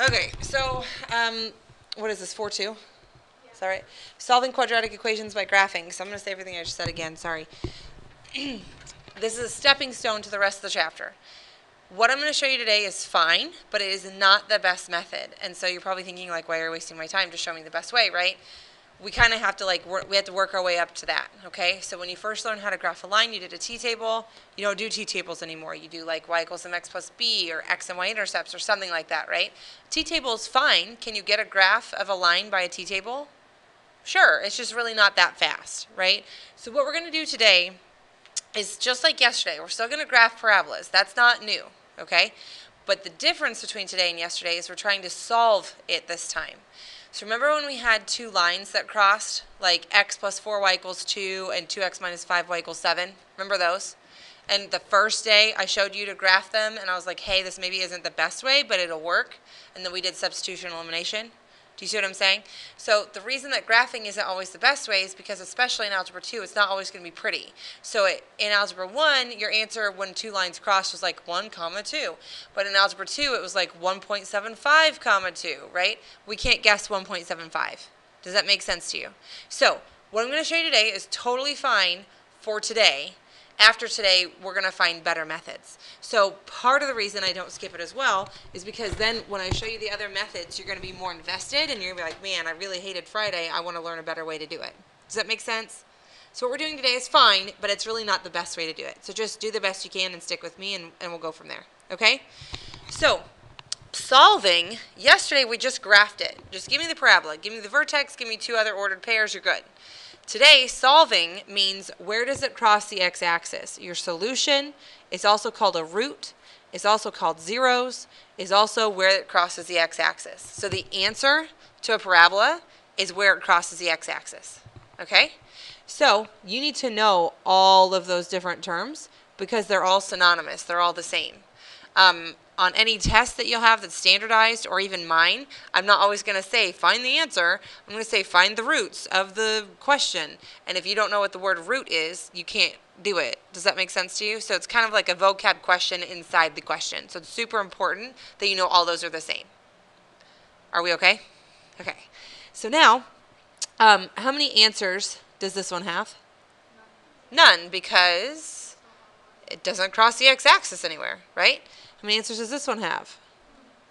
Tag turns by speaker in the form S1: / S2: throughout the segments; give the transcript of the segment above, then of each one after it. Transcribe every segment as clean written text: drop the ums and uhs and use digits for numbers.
S1: Okay, so what is this, 4-2? Is that right? Solving quadratic equations by graphing. So I'm going to say everything I just said again, sorry. This is a stepping stone to the rest of the chapter. What I'm going to show you today is fine, but it is not the best method. And so you're probably thinking, like, why are you wasting my time? Just show me the best way, right? We kind of have to, like, we have to work our way up to that, okay? So when you first learned how to graph a line, you did a t-table. You don't do t-tables anymore. You do, like, y equals mx plus b or x and y intercepts or something like that, right? T-table is fine. Can you get a graph of a line by a t-table? Sure. It's just really not that fast, right? So what we're going to do today is just like yesterday. We're still going to graph parabolas. That's not new, okay? But the difference between today and yesterday is we're trying to solve it this time. So remember when we had two lines that crossed, like x plus 4y equals 2 and 2x minus 5y equals 7? Remember those? And the first day I showed you to graph them, and I was like, hey, this maybe isn't the best way, but it'll work. And then we did substitution elimination. Do you see what I'm saying? So the reason that graphing isn't always the best way is because, especially in Algebra 2, it's not always going to be pretty. So in Algebra 1, your answer when two lines crossed was like 1, 2. But in Algebra 2, it was like 1.75, 2, right? We can't guess 1.75. Does that make sense to you? So what I'm going to show you today is totally fine for today. After today, we're going to find better methods. So part of the reason I don't skip it as well is because then when I show you the other methods, you're going to be more invested and you're going to be like, man, I really hated Friday. I want to learn a better way to do it. Does that make sense? So what we're doing today is fine, but it's really not the best way to do it. So just do the best you can and stick with me, and we'll go from there. Okay? So solving, yesterday we just graphed it. Just give me the parabola. Give me the vertex. Give me two other ordered pairs. You're good. Today, solving means where does it cross the x-axis? Your solution is also called a root, is also called zeros, is also where it crosses the x-axis. So the answer to a parabola is where it crosses the x-axis, okay? So you need to know all of those different terms because they're all synonymous. They're all the same. On any test that you'll have that's standardized, or even mine, I'm not always going to say, find the answer. I'm going to say, find the roots of the question. And if you don't know what the word root is, you can't do it. Does that make sense to you? So it's kind of like a vocab question inside the question. So it's super important that you know all those are the same. Are we okay? Okay. So now, how many answers does this one have? None, because it doesn't cross the x-axis anywhere, right? How many answers does this one have?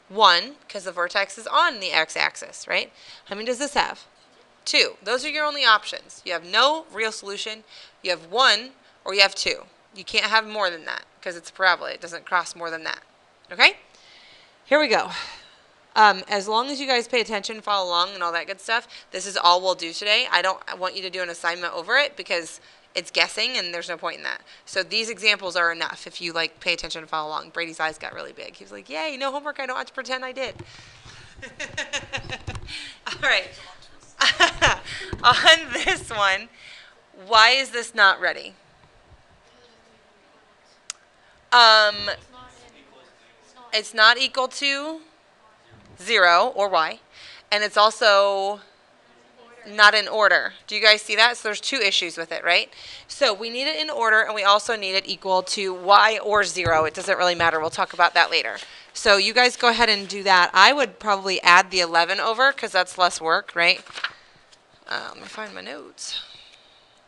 S1: 1, because the vertex is on the x-axis, right? How many does this have? 2. Those are your only options. You have no real solution. You have 1 or you have 2. You can't have more than that because it's a parabola. It doesn't cross more than that. Okay? Here we go. As long as you guys pay attention, follow along, and all that good stuff, this is all we'll do today. I don't want you to do an assignment over it because it's guessing, and there's no point in that. So these examples are enough if you like pay attention and follow along. Brady's eyes got really big. He was like, yay, no homework. I don't have to pretend I did. All right. On this one, why is this not ready? It's not equal to 0 or y, and it's also not in order. Do you guys see that? So there's two issues with it, right? So we need it in order, and we also need it equal to y or 0. It doesn't really matter. We'll talk about that later. So you guys go ahead and do that. I would probably add the 11 over because that's less work, right? Let me find my notes.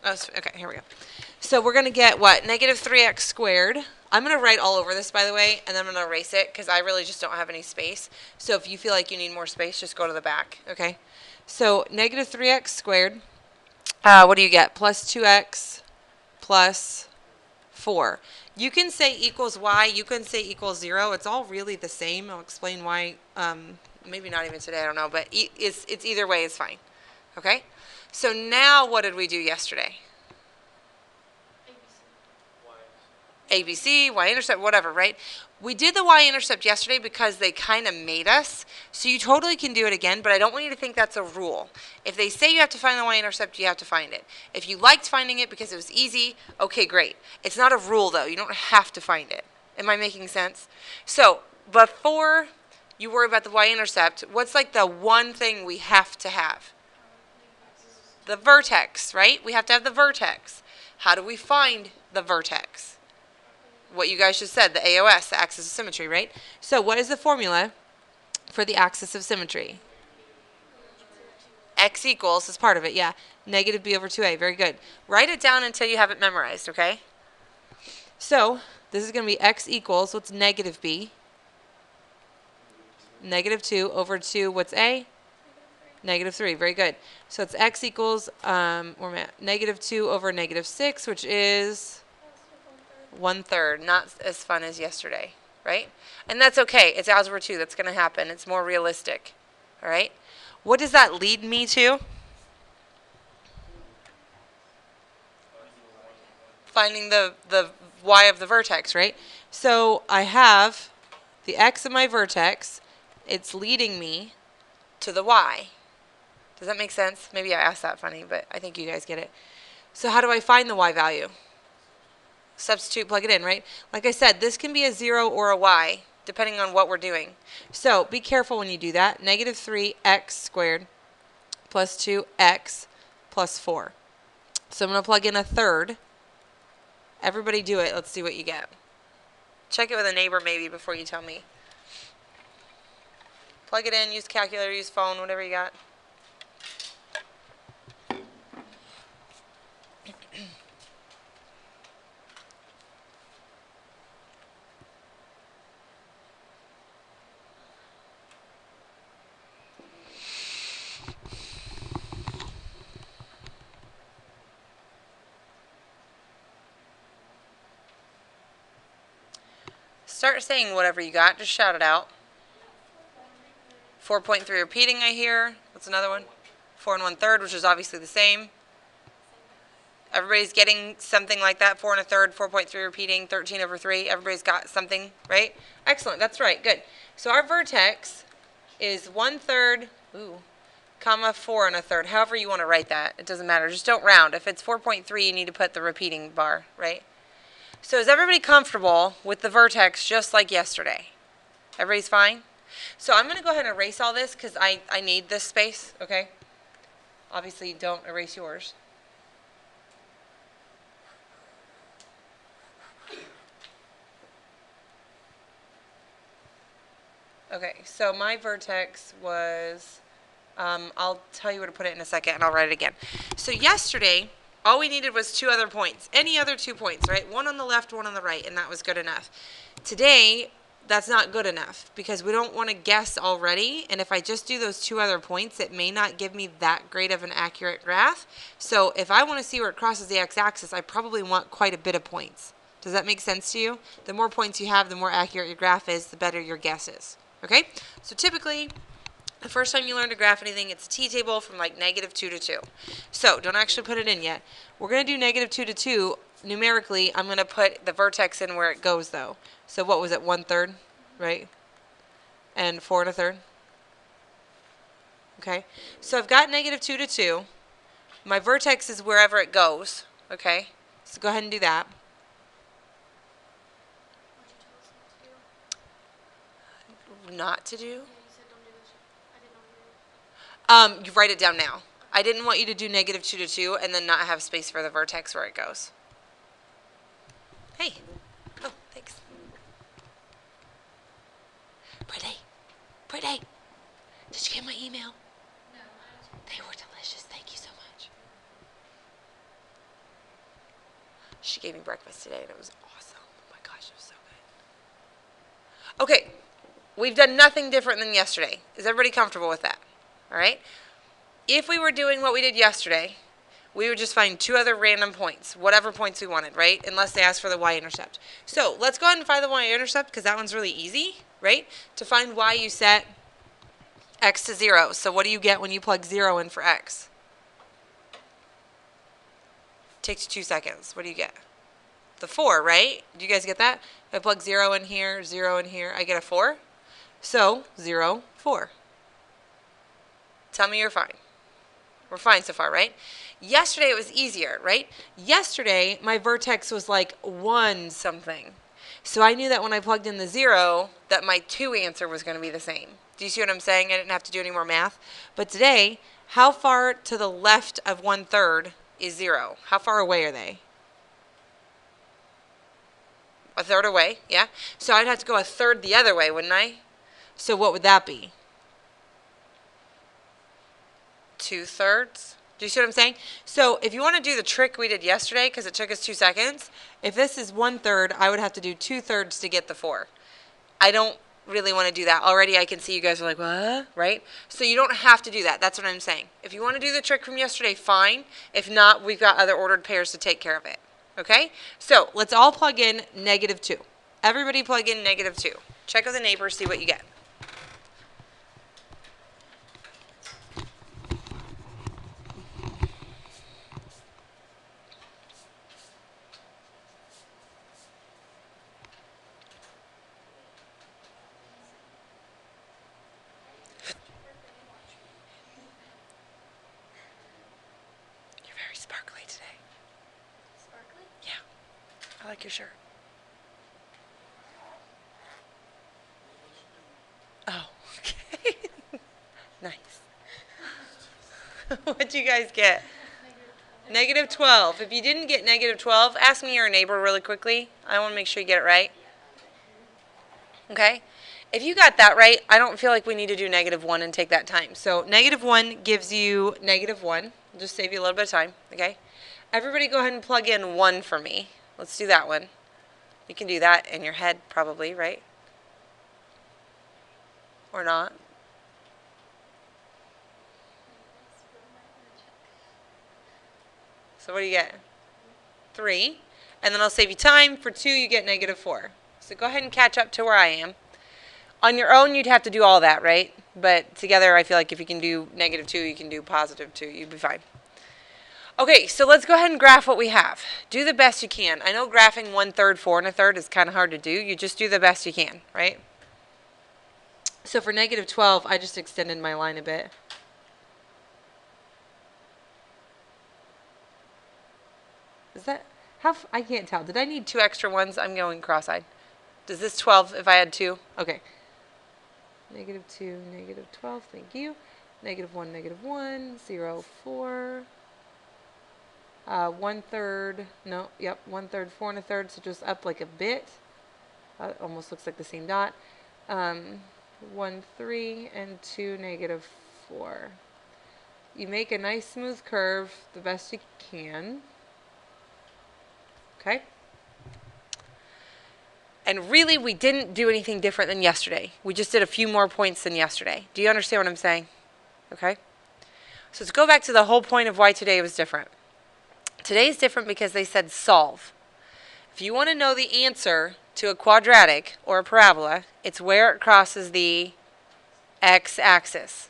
S1: Oh, okay, here we go. So we're going to get what? Negative 3x squared. I'm going to write all over this, by the way, and then I'm going to erase it because I really just don't have any space. So if you feel like you need more space, just go to the back, okay? So negative 3x squared, what do you get? Plus 2x plus 4. You can say equals y. You can say equals 0. It's all really the same. I'll explain why. Maybe not even today. I don't know. But it's either way is fine. Okay? So now what did we do yesterday? ABC, Y-intercept, whatever, right? We did the Y-intercept yesterday because they kind of made us. So you totally can do it again, but I don't want you to think that's a rule. If they say you have to find the Y-intercept, you have to find it. If you liked finding it because it was easy, okay, great. It's not a rule, though. You don't have to find it. Am I making sense? So before you worry about the Y-intercept, what's like the one thing we have to have? The vertex, right? We have to have the vertex. How do we find the vertex? What you guys just said, the AOS, the axis of symmetry, right? So what is the formula for the axis of symmetry? X equals is part of it, yeah. Negative b over 2a. Very good. Write it down until you have it memorized, okay? So this is going to be x equals, what's negative b? Negative 2 over 2, what's a? Negative 3. Very good. So it's x equals, negative 2 over negative 6, which is 1/3. Not as fun as yesterday, right? And that's okay. It's algebra 2. That's going to happen. It's more realistic, all right? What does that lead me to? Finding the y of the vertex, right? So I have the x of my vertex. It's leading me to the y. Does that make sense? Maybe I asked that funny, but I think you guys get it. So how do I find the y value? Substitute, plug it in, right? Like I said, this can be a 0 or a y, depending on what we're doing. So be careful when you do that. Negative 3x squared plus 2x plus 4. So I'm going to plug in 1/3. Everybody do it. Let's see what you get. Check it with a neighbor maybe before you tell me. Plug it in, use calculator, use phone, whatever you got. Start saying whatever you got. Just shout it out. 4.3 repeating, I hear. What's another one? 4 1/3, which is obviously the same. Everybody's getting something like that. 4 1/3, 4.3 repeating, 13 over 3. Everybody's got something, right? Excellent. That's right. Good. So our vertex is 1/3, comma 4 1/3. However you want to write that. It doesn't matter. Just don't round. If it's 4.3, you need to put the repeating bar, right? So is everybody comfortable with the vertex just like yesterday? Everybody's fine? So I'm going to go ahead and erase all this because I need this space, okay? Obviously, don't erase yours. Okay, so my vertex was, I'll tell you where to put it in a second, and I'll write it again. So yesterday, all we needed was 2 other points. Any other 2 points, right? One on the left, one on the right, and that was good enough. Today, that's not good enough because we don't want to guess already, and if I just do those 2 other points, it may not give me that great of an accurate graph. So if I want to see where it crosses the x-axis, I probably want quite a bit of points. Does that make sense to you? The more points you have, the more accurate your graph is, the better your guess is. Okay? So typically, the first time you learn to graph anything, it's a t-table from like -2 to 2. So don't actually put it in yet. We're going to do -2 to 2. Numerically, I'm going to put the vertex in where it goes, though. So what was it, 1/3, right? And 4 1/3. Okay? So I've got -2 to 2. My vertex is wherever it goes. Okay? So go ahead and do that. Not to do? You write it down now. I didn't want you to do -2 to 2 and then not have space for the vertex where it goes. Hey. Oh, thanks. Pretty. Pretty. Did you get my email? No. They were delicious. Thank you so much. She gave me breakfast today and it was awesome. Oh my gosh, it was so good. Okay. We've done nothing different than yesterday. Is everybody comfortable with that? All right? If we were doing what we did yesterday, we would just find 2 other random points, whatever points we wanted, right? Unless they asked for the y-intercept. So let's go ahead and find the y-intercept because that one's really easy, right? To find y, you set x to 0. So what do you get when you plug 0 in for x? Takes 2 seconds. What do you get? The 4, right? Do you guys get that? If I plug 0 in here, 0 in here, I get a 4. So 0, 4. Tell me you're fine. We're fine so far, right? Yesterday it was easier, right? Yesterday my vertex was like 1 something. So I knew that when I plugged in the 0 that my 2 answer was going to be the same. Do you see what I'm saying? I didn't have to do any more math. But today, how far to the left of 1/3 is 0? How far away are they? 1/3 away, yeah? So I'd have to go 1/3 the other way, wouldn't I? So what would that be? 2/3. Do you see what I'm saying? So if you want to do the trick we did yesterday, because it took us 2 seconds, if this is 1/3, I would have to do 2/3 to get the 4. I don't really want to do that. Already I can see you guys are like, what? Right? So you don't have to do that. That's what I'm saying. If you want to do the trick from yesterday, fine. If not, we've got other ordered pairs to take care of it. Okay? So let's all plug in -2. Everybody plug in -2. Check with the neighbors, see what you get. Sparkly today.
S2: Sparkly?
S1: Yeah. I like your shirt. Oh, okay. Nice. What'd you guys get? -12. If you didn't get -12, ask me or a neighbor really quickly. I want to make sure you get it right. Okay? If you got that right, I don't feel like we need to do -1 and take that time. So -1 gives you -1. I'll just save you a little bit of time, okay? Everybody go ahead and plug in 1 for me. Let's do that one. You can do that in your head probably, right? Or not. So what do you get? 3. And then I'll save you time. For 2, you get -4. So go ahead and catch up to where I am. On your own, you'd have to do all that, right? But together, I feel like if you can do -2, you can do +2. You'd be fine. Okay, so let's go ahead and graph what we have. Do the best you can. I know graphing 1/3, 4 1/3 is kind of hard to do. You just do the best you can, right? So for -12, I just extended my line a bit. Is that, I can't tell. Did I need 2 extra ones? I'm going cross-eyed. Does this 12 if I had 2? Okay. -2, -12, thank you. -1, -1, 0, 4. 1/3, no, yep, 1/3, 4 1/3, so just up like a bit. It almost looks like the same dot. 1, 3, and 2, -4. You make a nice smooth curve the best you can. Okay? And really, we didn't do anything different than yesterday. We just did a few more points than yesterday. Do you understand what I'm saying? Okay? So let's go back to the whole point of why today was different. Today's different because they said solve. If you want to know the answer to a quadratic or a parabola, it's where it crosses the x-axis.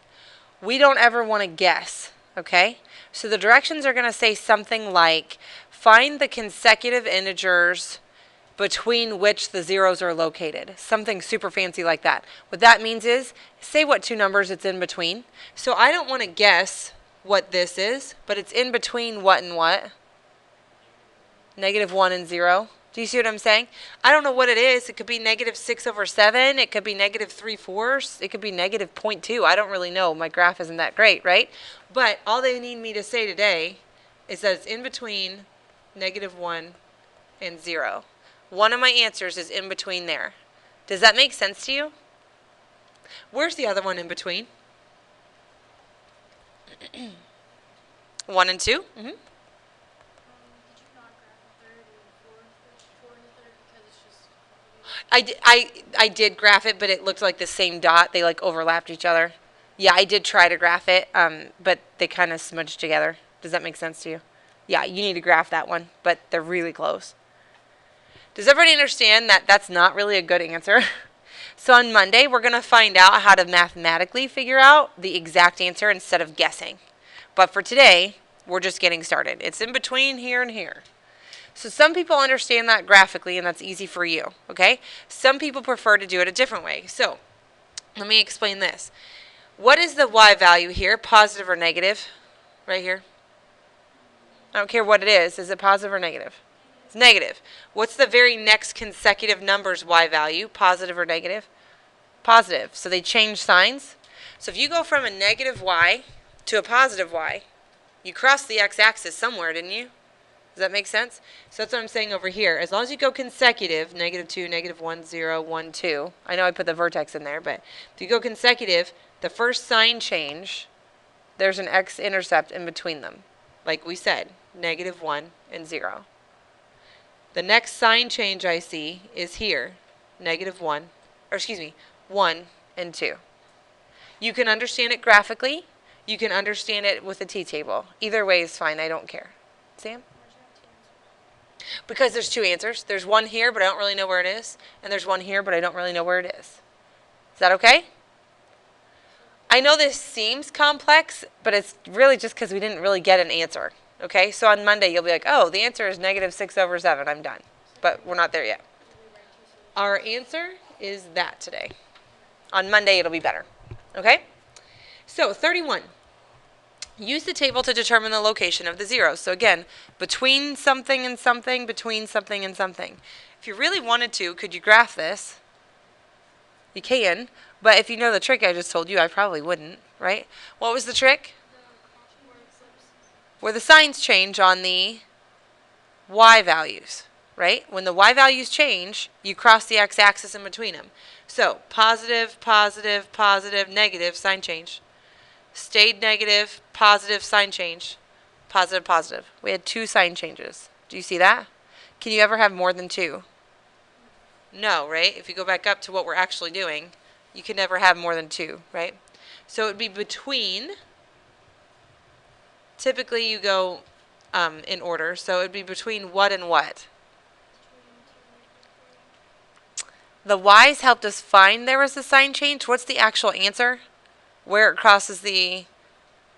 S1: We don't ever want to guess, okay? So the directions are going to say something like, find the consecutive integers between which the zeros are located. Something super fancy like that. What that means is, say what 2 numbers it's in between. So I don't want to guess what this is, but it's in between what and what? -1 and 0. Do you see what I'm saying? I don't know what it is. It could be -6/7. It could be -3/4. It could be -0.2. I don't really know. My graph isn't that great, right? But all they need me to say today is that it's in between -1 and 0. One of my answers is in between there. Does that make sense to you? Where's the other one in between? 1 and 2? Mm-hmm. I did graph it, but it looked like the same dot. They like overlapped each other. Yeah, I did try to graph it, but they kind of smudged together. Does that make sense to you? Yeah, you need to graph that one, but they're really close. Does everybody understand that that's not really a good answer? So on Monday, we're going to find out how to mathematically figure out the exact answer instead of guessing. But for today, we're just getting started. It's in between here and here. So some people understand that graphically, and that's easy for you, okay? Some people prefer to do it a different way. So let me explain this. What is the y value here, positive or negative? Right here. I don't care what it is. Is it positive or negative? It's negative. What's the very next consecutive number's y value, positive or negative? Positive. So they change signs. So if you go from a negative y to a positive y, you crossed the x-axis somewhere, didn't you? Does that make sense? So that's what I'm saying over here. As long as you go consecutive, -2, -1, 0, 1, 2. I know I put the vertex in there, but if you go consecutive, the first sign change there's an x-intercept in between them. Like we said, -1 and 0. The next sign change I see is here, -1, or excuse me, 1 and 2. You can understand it graphically. You can understand it with a t-table. Either way is fine. I don't care. Sam? Because there's two answers. There's one here, but I don't really know where it is. And there's one here, but I don't really know where it is. Is that okay? I know this seems complex, but it's really just because we didn't really get an answer. Okay? So on Monday, you'll be like, oh, the answer is -6/7. I'm done. But we're not there yet. Our answer is that today. On Monday, it'll be better. Okay? So 31. Use the table to determine the location of the zeros. So again, between something and something, between something and something. If you really wanted to, could you graph this? You can, but if you know the trick I just told you, I probably wouldn't, right? What was the trick? Where the signs change on the y values, right? When the y values change, you cross the x-axis in between them. So positive, positive, positive, negative, sign change. Stayed negative, positive, sign change. Positive, positive. We had 2 sign changes. Do you see that? Can you ever have more than 2? No, right? If you go back up to what we're actually doing, you can never have more than 2, right? So it would be between. Typically you go in order, so it would be between what and what? The y's helped us find there was a sign change. What's the actual answer? Where it crosses the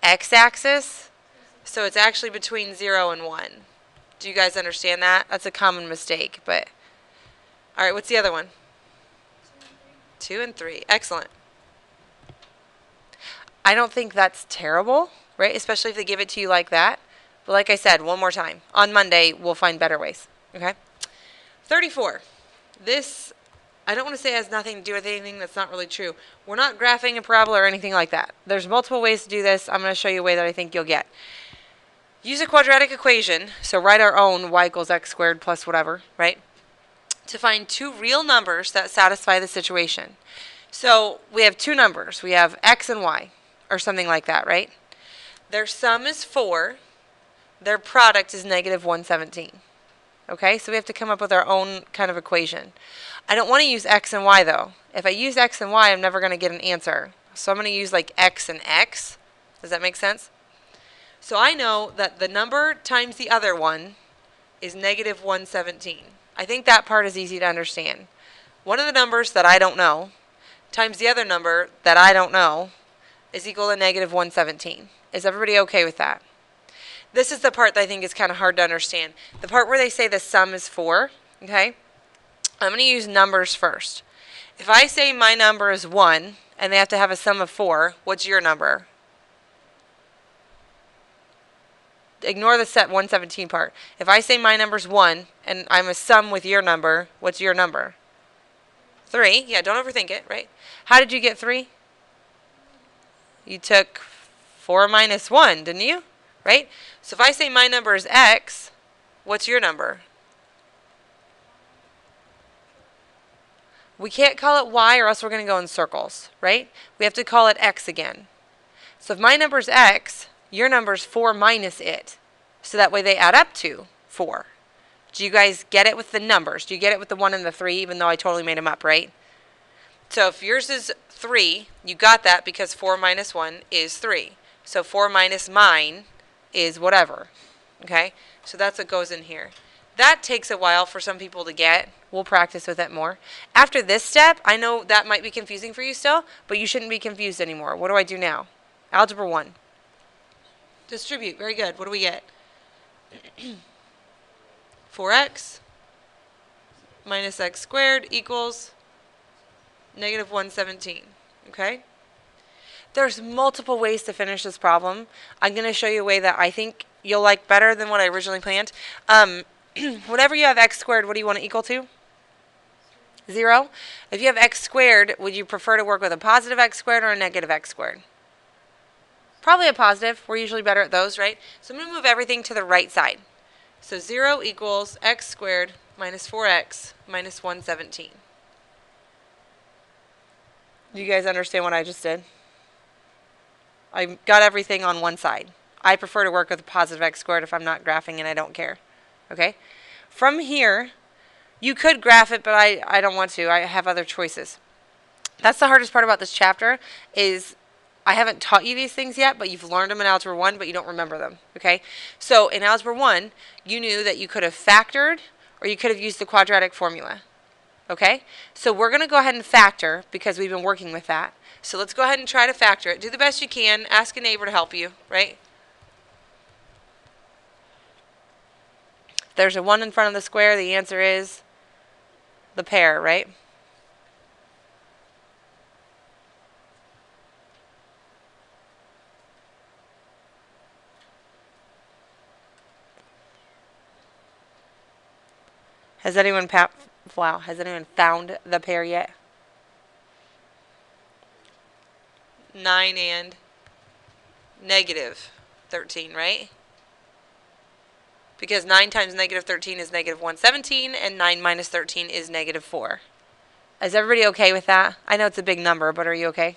S1: x-axis? So it's actually between 0 and 1. Do you guys understand that? That's a common mistake, but... All right, what's the other one? 2 and 3. Excellent. I don't think that's terrible, right? Especially if they give it to you like that. But like I said, one more time. On Monday, we'll find better ways. Okay? 34. This, I don't want to say it has nothing to do with anything that's not really true. We're not graphing a parabola or anything like that. There's multiple ways to do this. I'm going to show you a way that I think you'll get. Use a quadratic equation. So write our own y equals x squared plus whatever, right? To find 2 real numbers that satisfy the situation. So we have 2 numbers. We have x and y, or something like that, right? Their sum is 4. Their product is -117. Okay, so we have to come up with our own kind of equation. I don't want to use x and y, though. If I use x and y, I'm never going to get an answer. So I'm going to use like x and x. Does that make sense? So I know that the number times the other one is -117. I think that part is easy to understand. One of the numbers that I don't know times the other number that I don't know is equal to -117. Is everybody okay with that? This is the part that I think is kind of hard to understand. The part where they say the sum is 4, okay? I'm going to use numbers first. If I say my number is 1 and they have to have a sum of 4, what's your number? Ignore the set 117 part. If I say my number's 1 and I'm a sum with your number, what's your number? 3. Yeah, don't overthink it, right? How did you get 3? You took 4 minus 1, didn't you? Right? So if I say my number is x, what's your number? We can't call it y or else we're going to go in circles, right? We have to call it x again. So if my number is x, your number is 4 minus it. So that way they add up to 4. Do you guys get it with the numbers? Do you get it with the 1 and the 3, even though I totally made them up, right? So if yours is 3, you got that because 4 minus 1 is 3. So 4 minus mine is whatever. Okay? So that's what goes in here. That takes a while for some people to get. We'll practice with it more. After this step, I know that might be confusing for you still, but you shouldn't be confused anymore. What do I do now? Algebra 1. Distribute. Very good. What do we get? 4x minus x squared equals -117. Okay? There's multiple ways to finish this problem. I'm going to show you a way that I think you'll like better than what I originally planned. Whenever you have x squared, what do you want to equal to? 0. If you have x squared, would you prefer to work with a positive x squared or a negative x squared? Probably a positive. We're usually better at those, right? So I'm going to move everything to the right side. So 0 equals x squared minus 4x minus 117. Do you guys understand what I just did? I got everything on one side. I prefer to work with a positive x squared if I'm not graphing and I don't care. Okay? From here, you could graph it, but I don't want to. I have other choices. That's the hardest part about this chapter is I haven't taught you these things yet, but you've learned them in Algebra 1, but you don't remember them. Okay? So in Algebra 1, you knew that you could have factored or you could have used the quadratic formula. Okay? So we're going to go ahead and factor because we've been working with that. So let's go ahead and try to factor it. Do the best you can. Ask a neighbor to help you, right? If there's a 1 in front of the square, the answer is the pair, right? Has anyone found the pair yet? 9 and negative 13, right? Because 9 times negative 13 is negative 117, and 9 minus 13 is negative 4. Is everybody okay with that? I know it's a big number, but are you okay?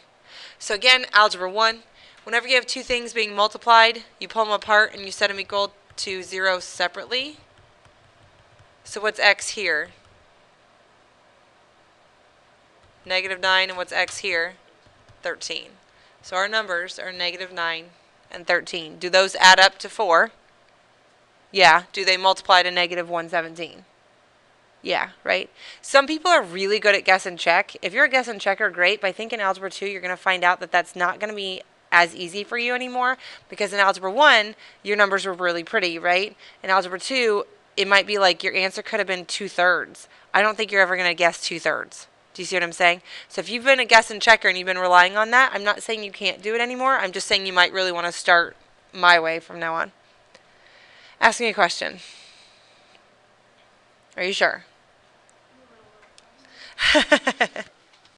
S1: So again, Algebra 1, whenever you have two things being multiplied, you pull them apart and you set them equal to 0 separately. So what's x here? Negative 9, and what's x here? 13. So our numbers are negative 9 and 13. Do those add up to 4? Yeah. Do they multiply to negative 117? Yeah, right? Some people are really good at guess and check. If you're a guess and checker, great. But I think in Algebra 2, you're going to find out that that's not going to be as easy for you anymore. Because in Algebra 1, your numbers were really pretty, right? In Algebra 2, it might be like your answer could have been 2/3. I don't think you're ever going to guess 2/3. Do you see what I'm saying? So if you've been a guess and checker and you've been relying on that, I'm not saying you can't do it anymore. I'm just saying you might really want to start my way from now on. Ask me a question. Are you sure?